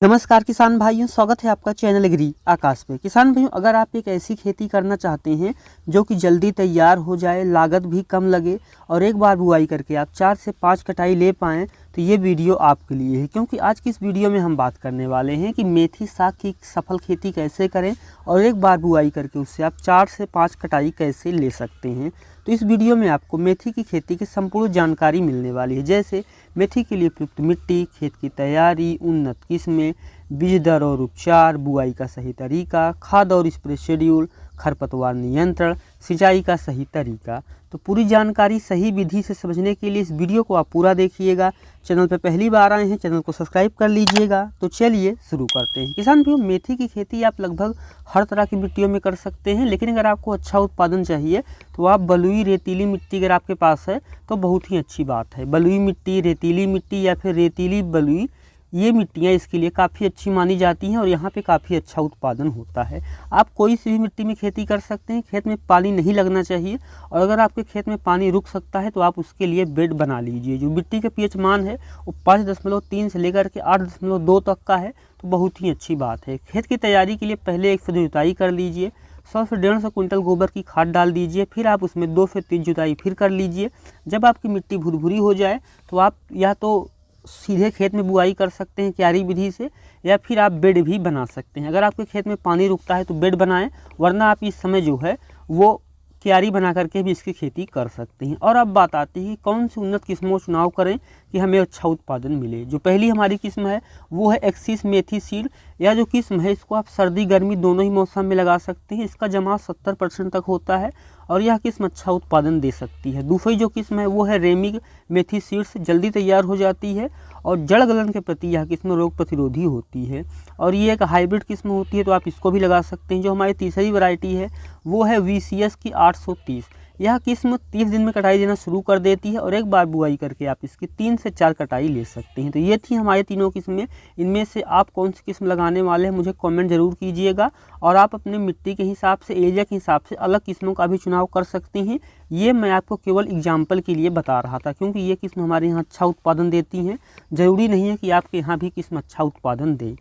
नमस्कार किसान भाइयों, स्वागत है आपका चैनल एग्री आकाश पे। किसान भाइयों, अगर आप एक ऐसी खेती करना चाहते हैं जो कि जल्दी तैयार हो जाए, लागत भी कम लगे और एक बार बुआई करके आप 4 से 5 कटाई ले पाएँ, तो ये वीडियो आपके लिए है। क्योंकि आज की इस वीडियो में हम बात करने वाले हैं कि मेथी साग की सफल खेती कैसे करें और एक बार बुआई करके उससे आप 4 से 5 कटाई कैसे ले सकते हैं। तो इस वीडियो में आपको मेथी की खेती की संपूर्ण जानकारी मिलने वाली है, जैसे मेथी के लिए उपयुक्त मिट्टी, खेत की तैयारी, उन्नत किस्में, बीज दर और उपचार, बुआई का सही तरीका, खाद और स्प्रे शेड्यूल, खरपतवार नियंत्रण, सिंचाई का सही तरीका। तो पूरी जानकारी सही विधि से समझने के लिए इस वीडियो को आप पूरा देखिएगा। चैनल पर पहली बार आए हैं, चैनल को सब्सक्राइब कर लीजिएगा। तो चलिए शुरू करते हैं। किसान भाइयों, मेथी की खेती आप लगभग हर तरह की मिट्टियों में कर सकते हैं, लेकिन अगर आपको अच्छा उत्पादन चाहिए तो आप बलुई रेतीली मिट्टी अगर आपके पास है तो बहुत ही अच्छी बात है। बलुई मिट्टी, रेतीली मिट्टी या फिर रेतीली बलुई, ये मिट्टियाँ इसके लिए काफ़ी अच्छी मानी जाती हैं और यहाँ पे काफ़ी अच्छा उत्पादन होता है। आप कोई सी भी मिट्टी में खेती कर सकते हैं, खेत में पानी नहीं लगना चाहिए। और अगर आपके खेत में पानी रुक सकता है तो आप उसके लिए बेड बना लीजिए। जो मिट्टी के पीएच मान है वो 5.3 से लेकर के 8.2 तक का है, तो बहुत ही अच्छी बात है। खेत की तैयारी के लिए पहले 1 फुट जुताई कर लीजिए, 100 से 150 क्विंटल गोबर की खाद डाल दीजिए, फिर आप उसमें 2 से 3 जुताई फिर कर लीजिए। जब आपकी मिट्टी भुरभुरी हो जाए तो आप या तो सीधे खेत में बुआई कर सकते हैं क्यारी विधि से, या फिर आप बेड भी बना सकते हैं। अगर आपके खेत में पानी रुकता है तो बेड बनाएं, वरना आप इस समय जो है वो क्यारी बना करके भी इसकी खेती कर सकते हैं। और अब बात आती है कौन सी उन्नत किस्मों का चुनाव करें कि हमें अच्छा उत्पादन मिले। जो पहली हमारी किस्म है वो है एक्सिस मेथी सीड। यह जो किस्म है इसको आप सर्दी गर्मी दोनों ही मौसम में लगा सकते हैं। इसका जमाव 70% तक होता है और यह किस्म अच्छा उत्पादन दे सकती है। दूसरी जो किस्म है वो है रेमिग मेथी सीड्स, जल्दी तैयार हो जाती है और जड़ गलन के प्रति यह किस्म रोग प्रतिरोधी होती है और ये एक हाइब्रिड किस्म होती है, तो आप इसको भी लगा सकते हैं। जो हमारी तीसरी वैरायटी है वो है VCS की 830। यह किस्म 30 दिन में कटाई देना शुरू कर देती है और एक बार बुआई करके आप इसकी 3 से 4 कटाई ले सकते हैं। तो ये थी हमारे तीनों किस्में। इनमें से आप कौन सी किस्म लगाने वाले हैं मुझे कमेंट जरूर कीजिएगा और आप अपने मिट्टी के हिसाब से, एरिया के हिसाब से अलग किस्मों का भी चुनाव कर सकते हैं। ये मैं आपको केवल एग्जाम्पल के लिए बता रहा था, क्योंकि ये किस्म हमारे यहाँ अच्छा उत्पादन देती हैं। ज़रूरी नहीं है कि आपके यहाँ भी किस्म अच्छा उत्पादन दे।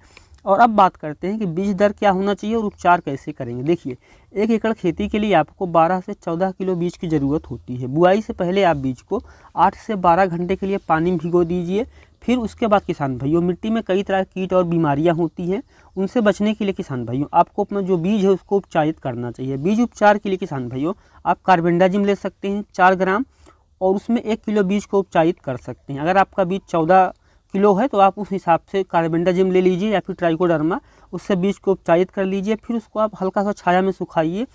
और अब बात करते हैं कि बीज दर क्या होना चाहिए और उपचार कैसे करेंगे। देखिए, 1 एकड़ खेती के लिए आपको 12 से 14 किलो बीज की ज़रूरत होती है। बुआई से पहले आप बीज को 8 से 12 घंटे के लिए पानी में भिगो दीजिए। फिर उसके बाद किसान भाइयों, मिट्टी में कई तरह की कीट और बीमारियां होती हैं, उनसे बचने के लिए किसान भाइयों आपको अपना जो बीज है उसको उपचारित करना चाहिए। बीज उपचार के लिए किसान भाइयों आप कार्बेंडाजिम ले सकते हैं 4 ग्राम और उसमें 1 किलो बीज को उपचारित कर सकते हैं। अगर आपका बीज 14 किलो है तो आप उस हिसाब से कार्बेंडाजिम ले लीजिए या फिर ट्राइकोडर्मा, उससे बीज को उपचारित कर लीजिए। फिर उसको आप हल्का सा छाया में सुखाइए,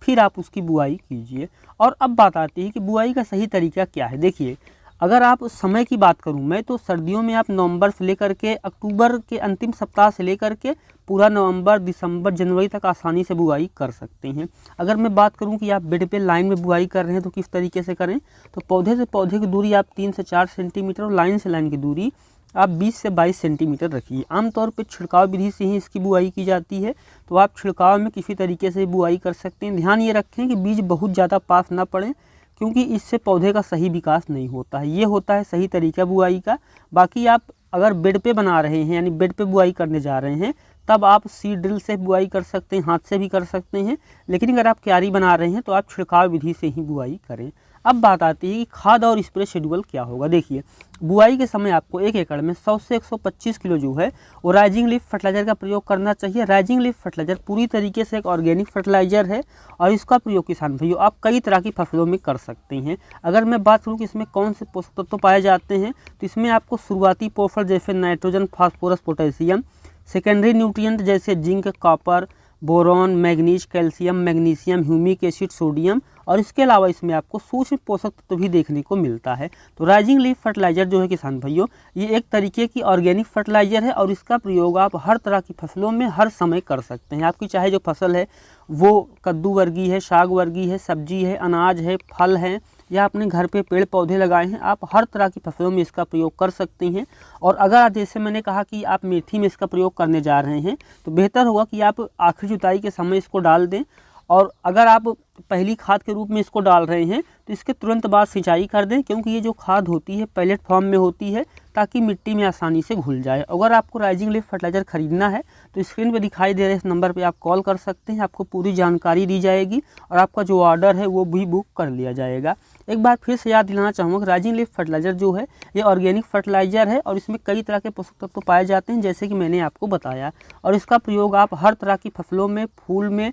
फिर आप उसकी बुआई कीजिए। और अब बात आती है कि बुआई का सही तरीका क्या है। देखिए, अगर आप समय की बात करूं मैं, तो सर्दियों में आप नवंबर से लेकर के अक्टूबर के अंतिम सप्ताह से लेकर के पूरा नवंबर, दिसंबर, जनवरी तक आसानी से बुआई कर सकते हैं। अगर मैं बात करूं कि आप बेड पे लाइन में बुआई कर रहे हैं तो किस तरीके से करें, तो पौधे से पौधे की दूरी आप 3 से 4 सेंटीमीटर और लाइन से लाइन की दूरी आप 20 से 22 सेंटीमीटर रखिए। आमतौर पर छिड़काव विधि से ही इसकी बुआई की जाती है, तो आप छिड़काव में किसी तरीके से बुआई कर सकते हैं। ध्यान ये रखें कि बीज बहुत ज़्यादा पास ना पड़े, क्योंकि इससे पौधे का सही विकास नहीं होता है। ये होता है सही तरीका बुआई का। बाकी आप अगर बेड पे बना रहे हैं, यानी बेड पे बुआई करने जा रहे हैं, तब आप सीड ड्रिल से बुआई कर सकते हैं, हाथ से भी कर सकते हैं। लेकिन अगर आप क्यारी बना रहे हैं तो आप छिड़काव विधि से ही बुआई करें। अब बात आती है कि खाद और स्प्रे शेड्यूल क्या होगा। देखिए, बुआई के समय आपको 1 एकड़ में 100 से 125 किलो जो है वो राइजिंग लीफ फर्टिलाइजर का प्रयोग करना चाहिए। राइजिंग लीफ फर्टिलाइजर पूरी तरीके से एक ऑर्गेनिक फर्टिलाइजर है और इसका प्रयोग किसान भाइयों आप कई तरह की फसलों में कर सकते हैं। अगर मैं बात करूं कि इसमें कौन से पोषक तत्व पाए जाते हैं, तो इसमें आपको शुरुआती पोषक जैसे nitrogen, phosphorus, potassium, secondary nutrient जैसे zinc, copper, boron, manganese, calcium, magnesium, humic acid, sodium, और इसके अलावा इसमें आपको सूक्ष्म पोषक तत्व भी देखने को मिलता है। तो राइजिंग लीफ फर्टिलाइजर जो है किसान भाइयों, ये एक तरीके की ऑर्गेनिक फर्टिलाइजर है और इसका प्रयोग आप हर तरह की फसलों में हर समय कर सकते हैं। आपकी चाहे जो फसल है वो कद्दू वर्गीय है, साग वर्गीय है, सब्जी है, अनाज है, फल है, या अपने घर पे पेड़ पौधे लगाए हैं, आप हर तरह की फसलों में इसका प्रयोग कर सकते हैं। और अगर जैसे मैंने कहा कि आप मेथी में इसका प्रयोग करने जा रहे हैं, तो बेहतर होगा कि आप आखिरी जुताई के समय इसको डाल दें। और अगर आप पहली खाद के रूप में इसको डाल रहे हैं तो इसके तुरंत बाद सिंचाई कर दें, क्योंकि ये जो खाद होती है पैलेट फॉर्म में होती है, ताकि मिट्टी में आसानी से घुल जाए। अगर आपको राइजिंग लीफ फर्टिलाइज़र खरीदना है तो स्क्रीन पर दिखाई दे रहे इस नंबर पर आप कॉल कर सकते हैं, आपको पूरी जानकारी दी जाएगी और आपका जो ऑर्डर है वो भी बुक कर लिया जाएगा। एक बार फिर से याद दिलाना चाहूँगा कि राइजिंग लीफ फर्टिलाइज़र जो है ये ऑर्गेनिक फर्टिलाइज़र है और इसमें कई तरह के पोषक तत्व पाए जाते हैं जैसे कि मैंने आपको बताया, और इसका प्रयोग आप हर तरह की फसलों में, फूल में,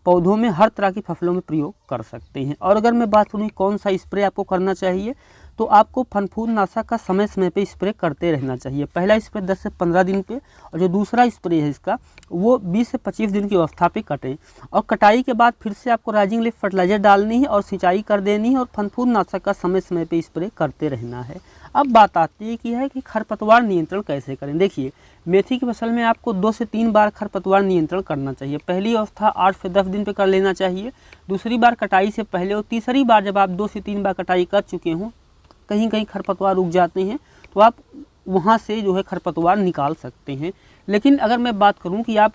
पौधों में, हर तरह की फसलों में प्रयोग कर सकते हैं। और अगर मैं बात करूँ कौन सा स्प्रे आपको करना चाहिए तो आपको फनफूद नाशक का समय समय पे स्प्रे करते रहना चाहिए। पहला स्प्रे 10 से 15 दिन पे और जो दूसरा स्प्रे है इसका वो 20 से 25 दिन की अवस्था पे कटें। और कटाई के बाद फिर से आपको राइजिंग लीफ फर्टिलाइज़र डालनी है और सिंचाई कर देनी है और फनफूद नाशक का समय समय पे स्प्रे करते रहना है। अब बात आती है कि खरपतवार नियंत्रण कैसे करें। देखिए, मेथी की फसल में आपको 2 से 3 बार खरपतवार नियंत्रण करना चाहिए। पहली अवस्था 8 से 10 दिन पे कर लेना चाहिए, दूसरी बार कटाई से पहले, और तीसरी बार जब आप 2 से 3 बार कटाई कर चुके हों, कहीं कहीं खरपतवार उग जाते हैं तो आप वहाँ से जो है खरपतवार निकाल सकते हैं। लेकिन अगर मैं बात करूँ कि आप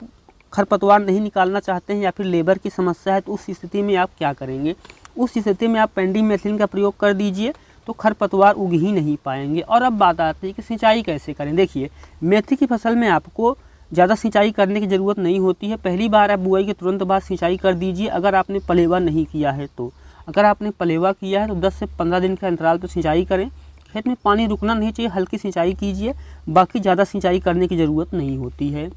खरपतवार नहीं निकालना चाहते हैं या फिर लेबर की समस्या है तो उस स्थिति में आप क्या करेंगे। उस स्थिति में आप पेंडिमेथिलिन का प्रयोग कर दीजिए तो खरपतवार उग ही नहीं पाएंगे। और अब बात आती है कि सिंचाई कैसे करें। देखिए, मेथी की फसल में आपको ज़्यादा सिंचाई करने की ज़रूरत नहीं होती है। पहली बार आप बुआई के तुरंत बाद सिंचाई कर दीजिए अगर आपने पलेवा नहीं किया है तो। अगर आपने पलेवा किया है तो 10 से 15 दिन के अंतराल पर सिंचाई करें। खेत में पानी रुकना नहीं चाहिए, हल्की सिंचाई कीजिए, बाकी ज़्यादा सिंचाई करने की ज़रूरत नहीं होती है।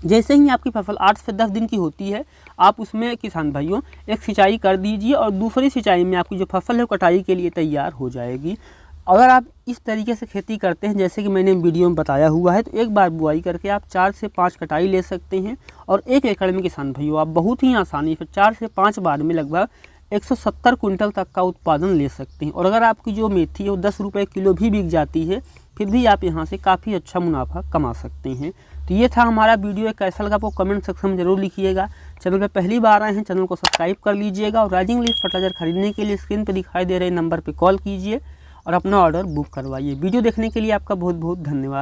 जैसे ही आपकी फसल 8 से 10 दिन की होती है आप उसमें किसान भाइयों एक सिंचाई कर दीजिए और दूसरी सिंचाई में आपकी जो फसल है वो कटाई के लिए तैयार हो जाएगी। अगर आप इस तरीके से खेती करते हैं जैसे कि मैंने वीडियो में बताया हुआ है तो एक बार बुआई करके आप 4 से 5 कटाई ले सकते हैं और 1 एकड़ में किसान भाइयों आप बहुत ही आसानी से 4 से 5 बार में लगभग 170 कुंटल तक का उत्पादन ले सकते हैं। और अगर आपकी जो मेथी है वो 10 रुपये किलो भी बिक जाती है फिर भी आप यहाँ से काफ़ी अच्छा मुनाफा कमा सकते हैं। तो ये था हमारा वीडियो, कैसा लगा आपको कमेंट सेक्शन में ज़रूर लिखिएगा। चैनल पर पहली बार आए हैं चैनल को सब्सक्राइब कर लीजिएगा और राइजिंग लीफ फर्टिलाइज़र खरीदने के लिए स्क्रीन पर दिखाई दे रहे नंबर पर कॉल कीजिए और अपना ऑर्डर बुक करवाइए। वीडियो देखने के लिए आपका बहुत बहुत धन्यवाद।